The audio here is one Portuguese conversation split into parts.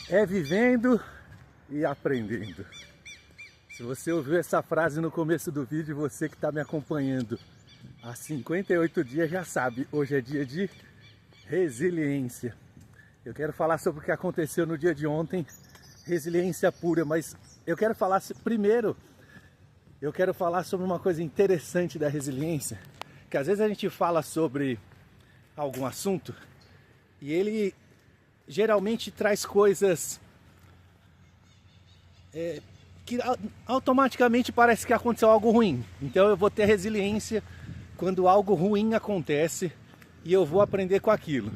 É vivendo e aprendendo. Se você ouviu essa frase no começo do vídeo, você que está me acompanhando há 58 dias já sabe, hoje é dia de resiliência. Eu quero falar sobre o que aconteceu no dia de ontem, resiliência pura, mas eu quero falar primeiro, eu quero falar sobre uma coisa interessante da resiliência, que às vezes a gente fala sobre algum assunto e ele geralmente traz coisas que automaticamente parece que aconteceu algo ruim. Então eu vou ter resiliência quando algo ruim acontece e eu vou aprender com aquilo.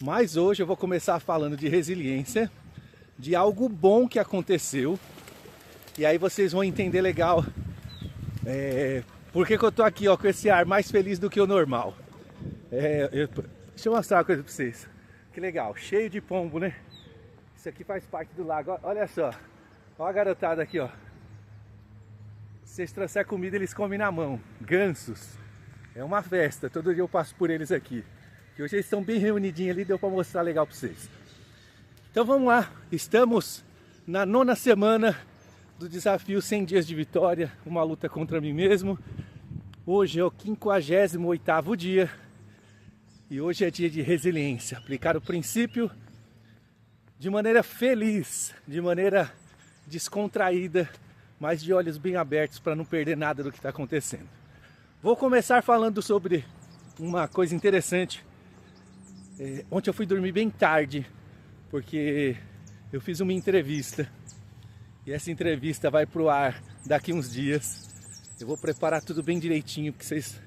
Mas hoje eu vou começar falando de resiliência, de algo bom que aconteceu. E aí vocês vão entender legal por que eu tô aqui com esse ar mais feliz do que o normal. Deixa eu mostrar uma coisa pra vocês. Que legal, cheio de pombo, né? Isso aqui faz parte do lago. Olha só, olha a garotada aqui, ó. Se vocês trouxerem comida, eles comem na mão. Gansos. É uma festa, todo dia eu passo por eles aqui. E hoje eles estão bem reunidinhos ali, deu pra mostrar legal pra vocês. Então vamos lá, estamos na 9ª semana do desafio 100 dias de vitória, uma luta contra mim mesmo. Hoje é o 58º dia. E hoje é dia de resiliência, aplicar o princípio de maneira feliz, de maneira descontraída, mas de olhos bem abertos para não perder nada do que está acontecendo. Vou começar falando sobre uma coisa interessante. Ontem eu fui dormir bem tarde, porque eu fiz uma entrevista. E essa entrevista vai pro ar daqui uns dias. Eu vou preparar tudo bem direitinho, porque vocês...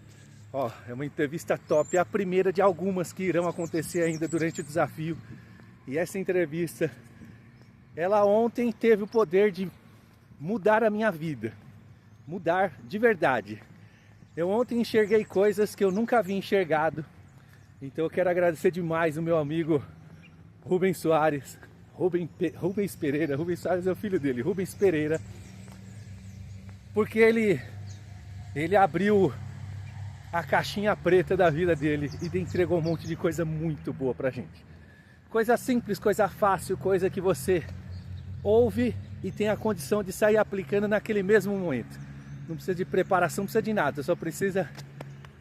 é uma entrevista top, é a primeira de algumas que irão acontecer ainda durante o desafio. E essa entrevista, ela ontem teve o poder de mudar a minha vida. Mudar de verdade. Eu ontem enxerguei coisas que eu nunca havia enxergado. Então eu quero agradecer demais o meu amigo Rubens Soares. Rubens Pereira, Rubens Soares é o filho dele, Rubens Pereira. Porque ele abriu a caixinha preta da vida dele e entregou um monte de coisa muito boa pra gente. Coisa simples, coisa fácil, coisa que você ouve e tem a condição de sair aplicando naquele mesmo momento. Não precisa de preparação, não precisa de nada, só precisa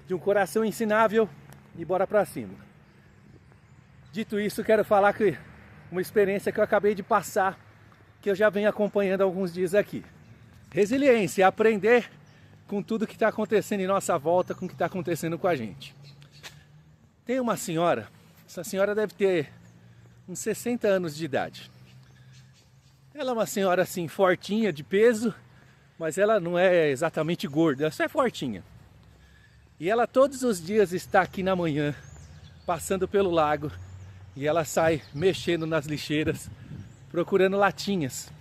de um coração ensinável e bora pra cima. Dito isso, quero falar que uma experiência que eu acabei de passar, que eu já venho acompanhando há alguns dias aqui. Resiliência, aprender com tudo que está acontecendo em nossa volta, com o que está acontecendo com a gente. Tem uma senhora, essa senhora deve ter uns 60 anos de idade. Ela é uma senhora assim, fortinha, de peso, mas ela não é exatamente gorda, ela só é fortinha. E ela todos os dias está aqui na manhã, passando pelo lago, e ela sai mexendo nas lixeiras, procurando latinhas.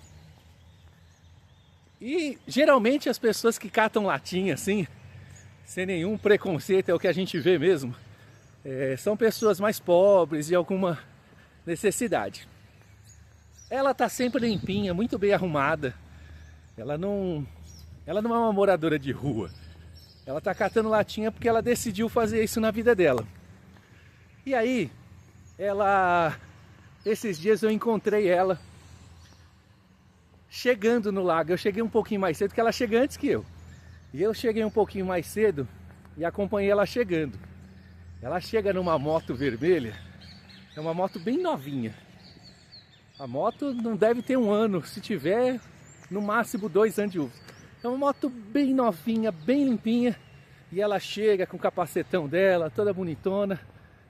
E geralmente as pessoas que catam latinha assim, sem nenhum preconceito, é o que a gente vê mesmo, são pessoas mais pobres de alguma necessidade. Ela está sempre limpinha, muito bem arrumada. Ela não é uma moradora de rua. Ela está catando latinha porque ela decidiu fazer isso na vida dela. E aí, esses dias eu encontrei ela chegando no lago. Eu cheguei um pouquinho mais cedo, porque ela chega antes que eu. E eu cheguei um pouquinho mais cedo e acompanhei ela chegando. Ela chega numa moto vermelha, é uma moto bem novinha. A moto não deve ter 1 ano, se tiver, no máximo 2 anos de uso. É uma moto bem novinha, bem limpinha. E ela chega com o capacetão dela, toda bonitona,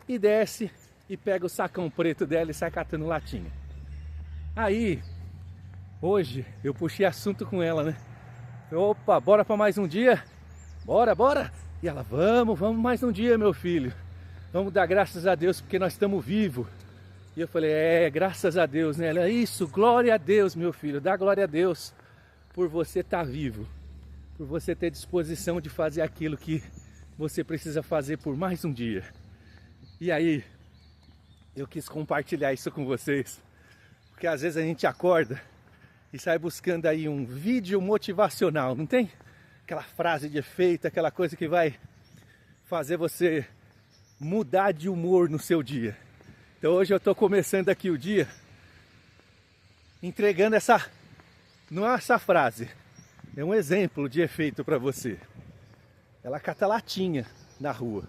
e desce e pega o sacão preto dela e sai catando latinha. Aí, hoje, eu puxei assunto com ela, né? Opa, bora pra mais um dia? Bora, bora! E ela, vamos mais um dia, meu filho. Vamos dar graças a Deus porque nós estamos vivos. E eu falei, graças a Deus, né? Ela, isso, glória a Deus, meu filho. Dá glória a Deus por você estar vivo. Por você ter disposição de fazer aquilo que você precisa fazer por mais um dia. E aí, eu quis compartilhar isso com vocês. Porque às vezes a gente acorda e sai buscando aí um vídeo motivacional, não tem? Aquela frase de efeito, aquela coisa que vai fazer você mudar de humor no seu dia. Então hoje eu estou começando aqui o dia entregando essa... Não é essa frase, é um exemplo de efeito para você. Ela cata latinha na rua.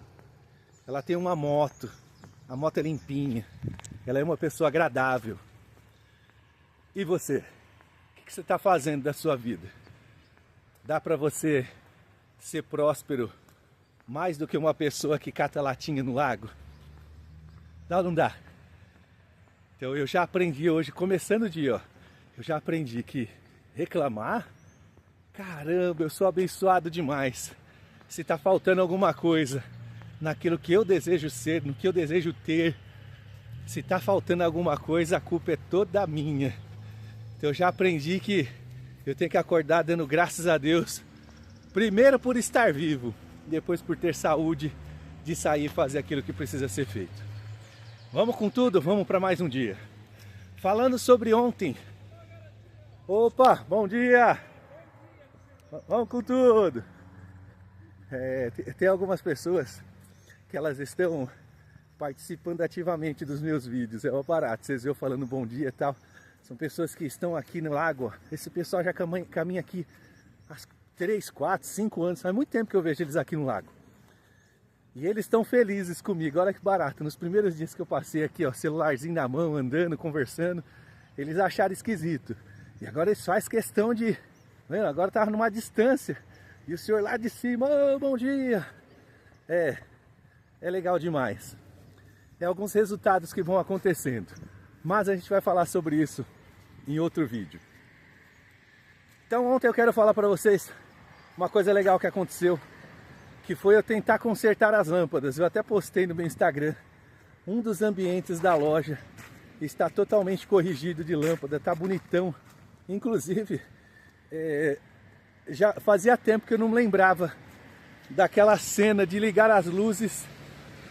Ela tem uma moto, a moto é limpinha. Ela é uma pessoa agradável. E você? O que você está fazendo da sua vida? Dá para você ser próspero mais do que uma pessoa que cata latinha no lago? Dá ou não dá? Então eu já aprendi hoje, começando o dia, ó, eu já aprendi que reclamar, caramba, eu sou abençoado demais. Se tá faltando alguma coisa naquilo que eu desejo ser, no que eu desejo ter, se tá faltando alguma coisa, a culpa é toda minha. Então eu já aprendi que eu tenho que acordar dando graças a Deus, primeiro por estar vivo, depois por ter saúde de sair e fazer aquilo que precisa ser feito. Vamos com tudo, vamos para mais um dia. Falando sobre ontem. Opa, bom dia! Vamos com tudo! Tem algumas pessoas que elas estão participando ativamente dos meus vídeos. É um barato, vocês viram falando bom dia e tal. São pessoas que estão aqui no lago. Esse pessoal já caminha aqui há 3, 4, 5 anos. Faz muito tempo que eu vejo eles aqui no lago. E eles estão felizes comigo. Olha que barato. Nos primeiros dias que eu passei aqui, ó, celularzinho na mão, andando, conversando, eles acharam esquisito. E agora eles fazem questão de... Vendo? Agora tava numa distância. E o senhor lá de cima, oh, bom dia. É legal demais. É alguns resultados que vão acontecendo. Mas a gente vai falar sobre isso em outro vídeo. Então ontem eu quero falar para vocês uma coisa legal que aconteceu, que foi eu tentar consertar as lâmpadas. Eu até postei no meu Instagram. Um dos ambientes da loja está totalmente corrigido de lâmpada, tá bonitão. Inclusive, já fazia tempo que eu não me lembrava daquela cena de ligar as luzes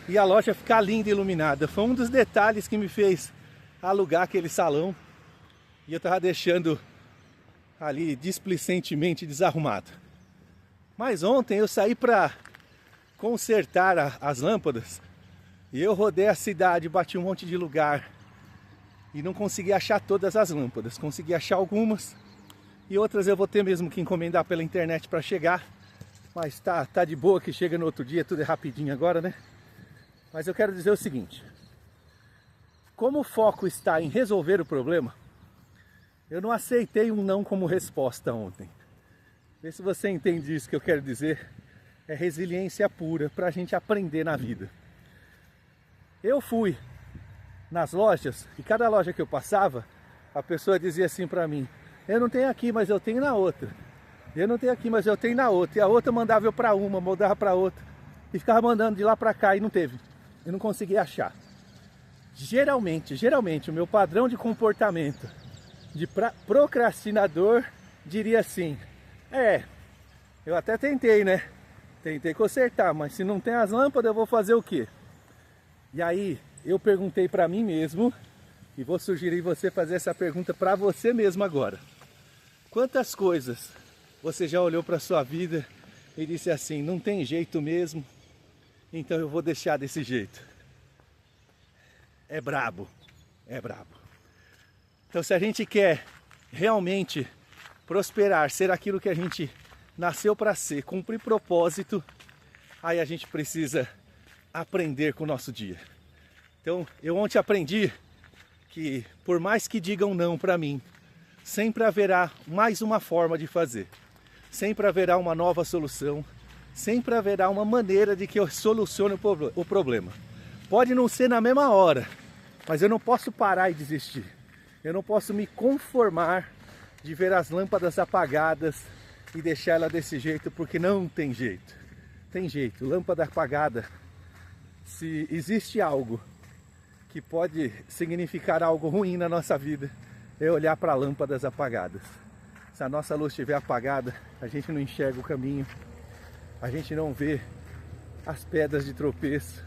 e a loja ficar linda e iluminada. Foi um dos detalhes que me fez alugar aquele salão e eu estava deixando ali displicentemente desarrumado. Mas ontem eu saí para consertar as lâmpadas e eu rodei a cidade, bati um monte de lugar e não consegui achar todas as lâmpadas. Consegui achar algumas e outras eu vou ter mesmo que encomendar pela internet para chegar. Mas tá de boa que chega no outro dia, tudo é rapidinho agora, né? Mas eu quero dizer o seguinte: como o foco está em resolver o problema, eu não aceitei um não como resposta ontem. Vê se você entende isso que eu quero dizer. É resiliência pura para a gente aprender na vida. Eu fui nas lojas e cada loja que eu passava, a pessoa dizia assim para mim: eu não tenho aqui, mas eu tenho na outra. Eu não tenho aqui, mas eu tenho na outra. E a outra mandava eu para uma, mandava para outra. E ficava mandando de lá para cá e não teve. Eu não conseguia achar. Geralmente, o meu padrão de comportamento de procrastinador diria assim: eu até tentei, né? Tentei consertar, mas se não tem as lâmpadas eu vou fazer o quê? E aí eu perguntei para mim mesmo, e vou sugerir você fazer essa pergunta para você mesmo agora. Quantas coisas você já olhou para sua vida e disse assim: não tem jeito mesmo, então eu vou deixar desse jeito? É brabo, é brabo. Então se a gente quer realmente prosperar, ser aquilo que a gente nasceu para ser, cumprir propósito, aí a gente precisa aprender com o nosso dia. Então eu ontem aprendi que por mais que digam não para mim, sempre haverá mais uma forma de fazer. Sempre haverá uma nova solução, sempre haverá uma maneira de que eu solucione o problema. Pode não ser na mesma hora, mas eu não posso parar e desistir. Eu não posso me conformar de ver as lâmpadas apagadas e deixar ela desse jeito, porque não tem jeito. Tem jeito, lâmpada apagada. Se existe algo que pode significar algo ruim na nossa vida, é olhar para lâmpadas apagadas. Se a nossa luz estiver apagada, a gente não enxerga o caminho, a gente não vê as pedras de tropeço.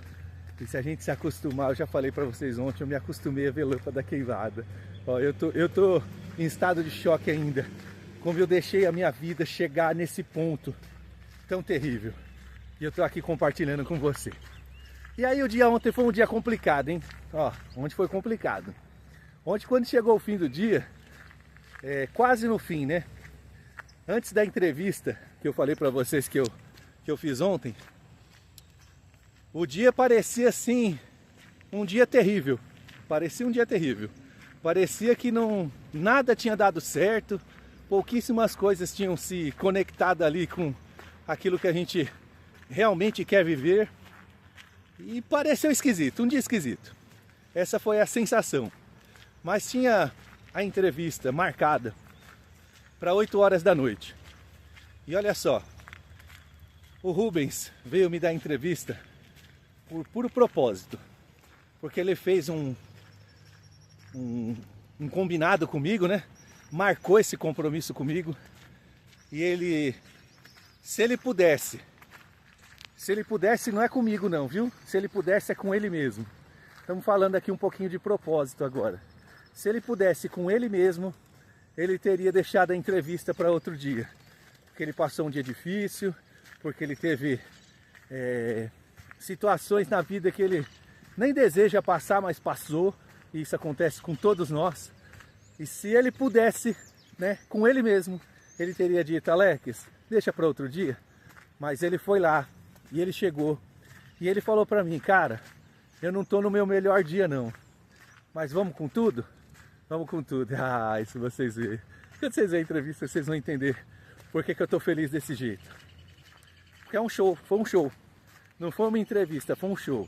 E se a gente se acostumar, eu já falei para vocês ontem, eu me acostumei a ver lâmpada queimada. Ó, eu tô em estado de choque ainda, como eu deixei a minha vida chegar nesse ponto tão terrível. E eu tô aqui compartilhando com você. E aí o dia ontem foi um dia complicado, hein? Ó, ontem foi complicado. Ontem, quando chegou o fim do dia, quase no fim, né? Antes da entrevista que eu falei para vocês que eu fiz ontem, o dia parecia assim, um dia terrível. Parecia um dia terrível. Parecia que nada tinha dado certo, pouquíssimas coisas tinham se conectado ali com aquilo que a gente realmente quer viver. E pareceu esquisito, um dia esquisito. Essa foi a sensação. Mas tinha a entrevista marcada para 8 horas da noite. E olha só, o Rubens veio me dar entrevista por puro propósito. Porque ele fez um combinado comigo, né? Marcou esse compromisso comigo. E ele, se ele pudesse, não é comigo não, viu? Se ele pudesse é com ele mesmo. Estamos falando aqui um pouquinho de propósito agora. Se ele pudesse com ele mesmo, ele teria deixado a entrevista para outro dia. Porque ele passou um dia difícil, porque ele teve situações na vida que ele nem deseja passar, mas passou. E isso acontece com todos nós. E se ele pudesse, né, com ele mesmo, ele teria dito: Alex, deixa para outro dia. Mas ele foi lá e ele chegou e ele falou para mim: cara, eu não estou no meu melhor dia não, mas vamos com tudo? Vamos com tudo. Ah, isso vocês verem. Quando vocês verem a entrevista, vocês vão entender por que eu estou feliz desse jeito. Porque é um show, foi um show. Não foi uma entrevista, foi um show.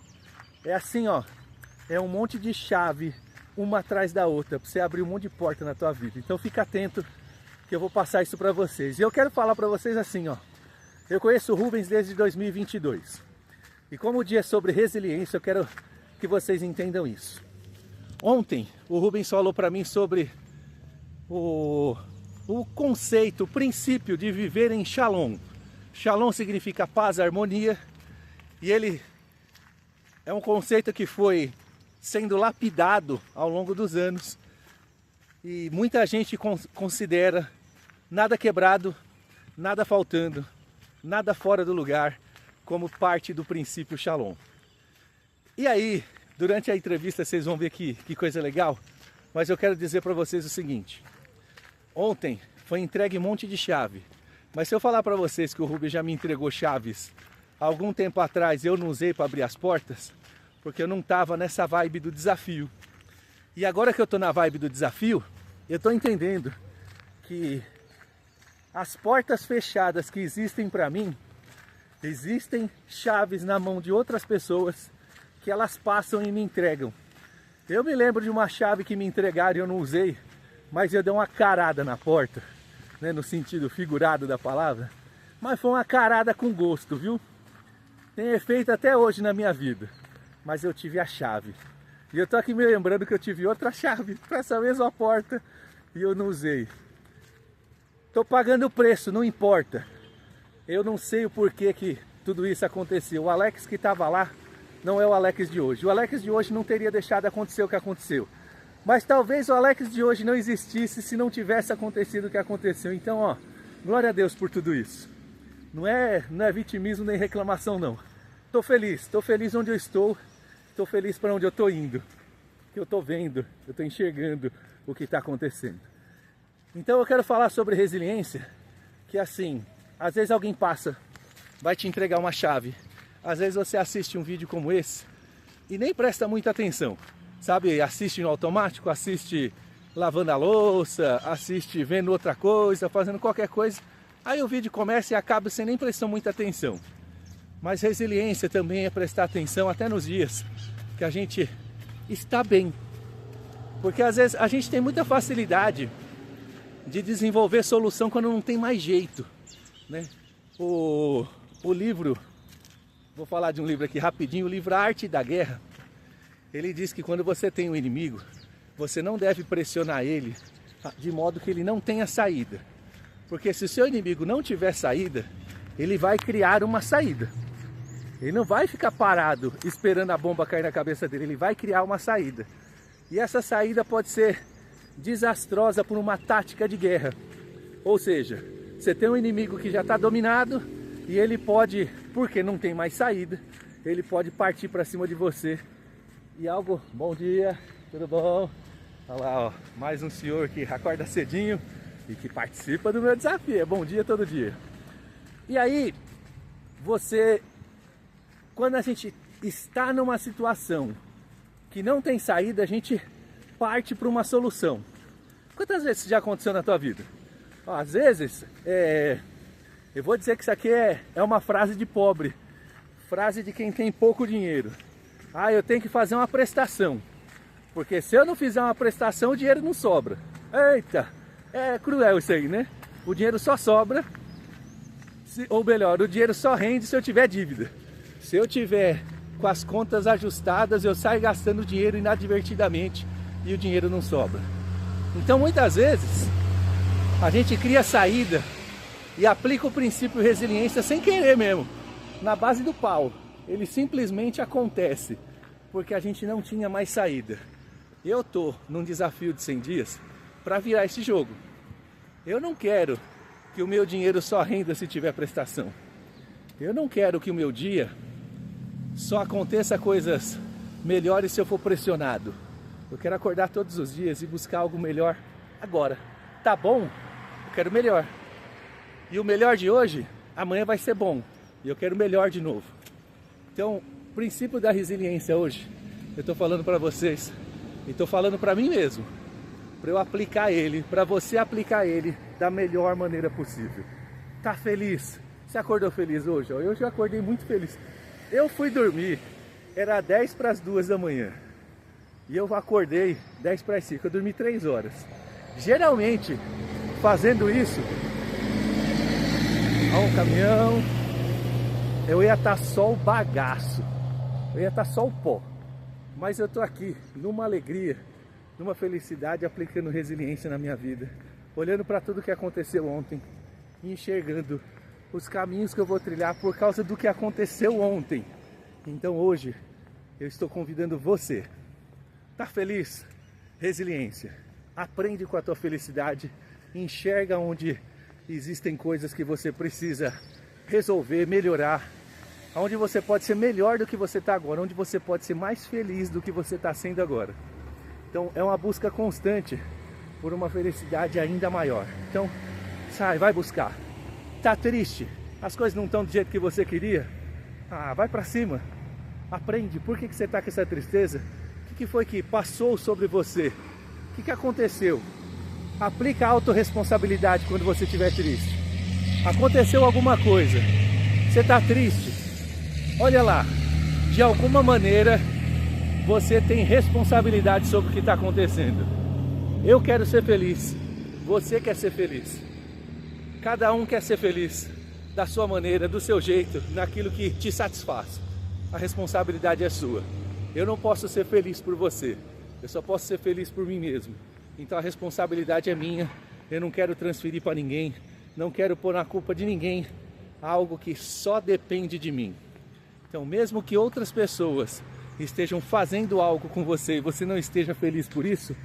É assim, ó, é um monte de chave, uma atrás da outra, para você abrir um monte de porta na tua vida. Então fica atento que eu vou passar isso para vocês. E eu quero falar para vocês assim, ó. Eu conheço o Rubens desde 2022. E como o dia é sobre resiliência, eu quero que vocês entendam isso. Ontem, o Rubens falou para mim sobre o conceito, o princípio de viver em Shalom. Shalom significa paz, harmonia. E ele é um conceito que foi sendo lapidado ao longo dos anos. E muita gente considera nada quebrado, nada faltando, nada fora do lugar, como parte do princípio Shalom. E aí, durante a entrevista vocês vão ver que coisa legal, mas eu quero dizer para vocês o seguinte. Ontem foi entregue um monte de chave, mas se eu falar para vocês que o Rubens já me entregou chaves há algum tempo atrás, eu não usei para abrir as portas, porque eu não estava nessa vibe do desafio. E agora que eu estou na vibe do desafio, eu estou entendendo que as portas fechadas que existem para mim, existem chaves na mão de outras pessoas que elas passam e me entregam. Eu me lembro de uma chave que me entregaram e eu não usei, mas eu dei uma carada na porta, né, no sentido figurado da palavra, mas foi uma carada com gosto, viu? Tem efeito até hoje na minha vida, mas eu tive a chave. E eu tô aqui me lembrando que eu tive outra chave para essa mesma porta e eu não usei. Tô pagando o preço, não importa. Eu não sei o porquê que tudo isso aconteceu. O Alex que estava lá não é o Alex de hoje. O Alex de hoje não teria deixado acontecer o que aconteceu. Mas talvez o Alex de hoje não existisse se não tivesse acontecido o que aconteceu. Então, ó, glória a Deus por tudo isso. Não é vitimismo nem reclamação, não. Tô feliz onde eu estou. Tô feliz para onde eu tô indo. Que eu tô vendo, eu tô enxergando o que está acontecendo. Então eu quero falar sobre resiliência, que assim, às vezes alguém passa, vai te entregar uma chave. Às vezes você assiste um vídeo como esse e nem presta muita atenção. Sabe, assiste no automático, assiste lavando a louça, assiste vendo outra coisa, fazendo qualquer coisa. Aí o vídeo começa e acaba sem nem prestar muita atenção. Mas resiliência também é prestar atenção até nos dias que a gente está bem. Porque às vezes a gente tem muita facilidade de desenvolver solução quando não tem mais jeito, né? O livro, vou falar de um livro aqui rapidinho, o livro A Arte da Guerra. Ele diz que quando você tem um inimigo, você não deve pressionar ele de modo que ele não tenha saída. Porque se o seu inimigo não tiver saída, ele vai criar uma saída. Ele não vai ficar parado esperando a bomba cair na cabeça dele, ele vai criar uma saída. E essa saída pode ser desastrosa por uma tática de guerra. Ou seja, você tem um inimigo que já está dominado e ele pode, porque não tem mais saída, ele pode partir para cima de você. E algo, bom dia, tudo bom? Olha lá, ó, mais um senhor que acorda cedinho e que participa do meu desafio. É bom dia todo dia. E aí, quando a gente está numa situação que não tem saída, a gente parte para uma solução. Quantas vezes isso já aconteceu na tua vida? Ó, às vezes, eu vou dizer que isso aqui é uma frase de pobre, frase de quem tem pouco dinheiro. Ah, eu tenho que fazer uma prestação, porque se eu não fizer uma prestação, o dinheiro não sobra. Eita, é cruel isso aí, né? O dinheiro só sobra, ou melhor, o dinheiro só rende se eu tiver dívida. Se eu tiver com as contas ajustadas, eu saio gastando dinheiro inadvertidamente e o dinheiro não sobra. Então muitas vezes a gente cria saída e aplica o princípio resiliência sem querer mesmo, na base do pau. Ele simplesmente acontece porque a gente não tinha mais saída. Eu tô num desafio de 100 dias para virar esse jogo. Eu não quero que o meu dinheiro só renda se tiver prestação. Eu não quero que o meu dia só aconteça coisas melhores se eu for pressionado. Eu quero acordar todos os dias e buscar algo melhor agora. Tá bom? Eu quero melhor. E o melhor de hoje, amanhã vai ser bom. E eu quero melhor de novo. Então, o princípio da resiliência hoje, eu estou falando para vocês. E estou falando para mim mesmo. Para eu aplicar ele, para você aplicar ele da melhor maneira possível. Tá feliz? Você acordou feliz hoje? Eu já acordei muito feliz. Eu fui dormir, era 10 para as 2 da manhã. E eu acordei 10 para as 5, eu dormi 3 horas. Geralmente, fazendo isso, ó, um caminhão, eu ia estar só o bagaço, eu ia estar só o pó. Mas eu tô aqui, numa alegria, numa felicidade, aplicando resiliência na minha vida. Olhando para tudo que aconteceu ontem, e enxergando os caminhos que eu vou trilhar por causa do que aconteceu ontem. Então hoje, eu estou convidando você. Tá feliz? Resiliência. Aprende com a tua felicidade, enxerga onde existem coisas que você precisa resolver, melhorar, onde você pode ser melhor do que você está agora, onde você pode ser mais feliz do que você está sendo agora. Então é uma busca constante por uma felicidade ainda maior. Então sai, vai buscar. Tá triste? As coisas não estão do jeito que você queria? Ah, vai para cima. Aprende. Por que você está com essa tristeza? O que foi que passou sobre você? O que aconteceu? Aplica a autorresponsabilidade quando você estiver triste. Aconteceu alguma coisa, você está triste, olha lá, de alguma maneira você tem responsabilidade sobre o que está acontecendo. Eu quero ser feliz, você quer ser feliz, cada um quer ser feliz da sua maneira, do seu jeito, naquilo que te satisfaz. A responsabilidade é sua. Eu não posso ser feliz por você, eu só posso ser feliz por mim mesmo. Então a responsabilidade é minha, eu não quero transferir para ninguém, não quero pôr na culpa de ninguém algo que só depende de mim. Então mesmo que outras pessoas estejam fazendo algo com você e você não esteja feliz por isso,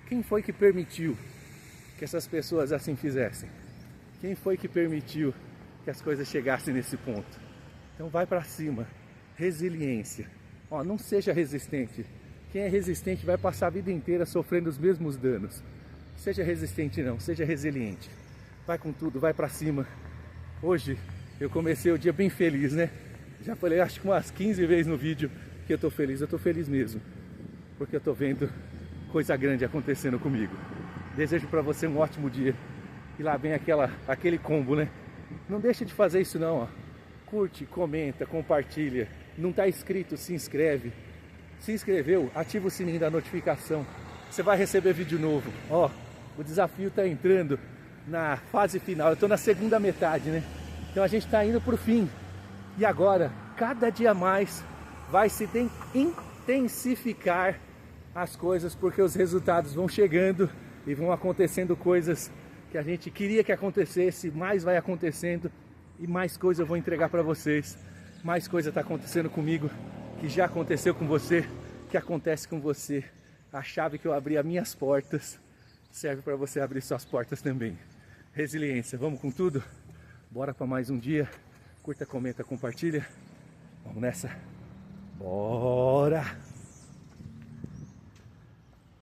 quem foi que permitiu que essas pessoas assim fizessem? Quem foi que permitiu que as coisas chegassem nesse ponto? Então vai para cima, resiliência. Ó, não seja resistente. Quem é resistente vai passar a vida inteira sofrendo os mesmos danos. Seja resistente não, seja resiliente. Vai com tudo, vai pra cima. Hoje eu comecei o dia bem feliz, né? Já falei acho que umas 15 vezes no vídeo que eu tô feliz mesmo. Porque eu tô vendo coisa grande acontecendo comigo. Desejo pra você um ótimo dia. E lá vem aquele combo, né? Não deixa de fazer isso não, ó. Curte, comenta, compartilha. Não tá inscrito, se inscreve. Se inscreveu, ativa o sininho da notificação. Você vai receber vídeo novo. Ó, o desafio está entrando na fase final. Eu estou na segunda metade, né? Então a gente está indo para o fim. E agora, cada dia mais, vai se intensificar as coisas, porque os resultados vão chegando e vão acontecendo coisas que a gente queria que acontecesse, mais vai acontecendo e mais coisa eu vou entregar para vocês. Mais coisa está acontecendo comigo, que já aconteceu com você, que acontece com você. A chave que eu abri as minhas portas serve para você abrir suas portas também. Resiliência, vamos com tudo? Bora para mais um dia. Curta, comenta, compartilha. Vamos nessa. Bora!